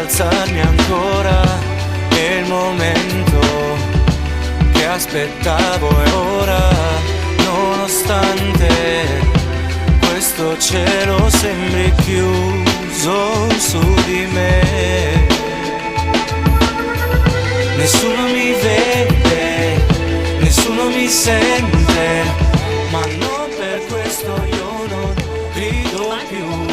alzarmi ancora, è il momento che aspettavo e ora, nonostante questo cielo sembri chiuso su di me. Nessuno mi vede, nessuno mi sente, ma non per questo io non grido più.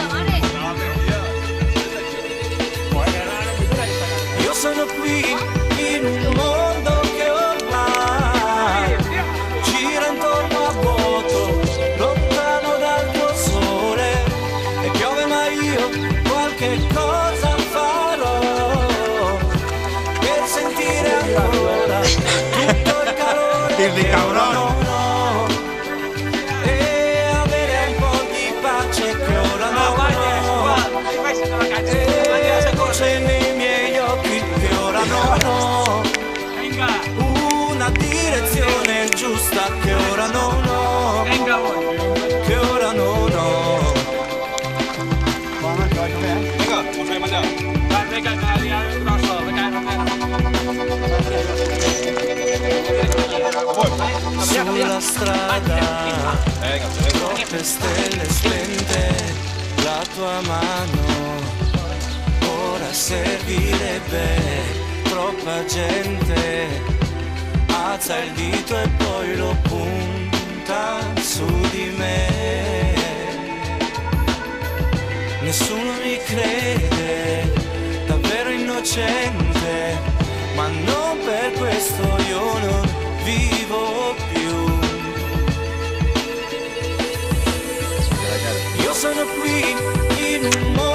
Io sono qui in un mondo che ormai gira intorno a vuoto, lontano dal tuo sole, e piove ma io qualche cosa farò per sentire ancora tutto il calore che ora non ho, e avere un po' di pace che ora non ho, e luce nei miei occhi che ora non ho, una direzione giusta che ora non ho, che ora non ho. Sulla strada troppe stelle spente, la tua mano ora servirebbe, troppa gente alza il dito e poi lo punta su di me. Nessuno mi crede, davvero innocente, ma non per questo io non vivo più. Io sono qui in un mondo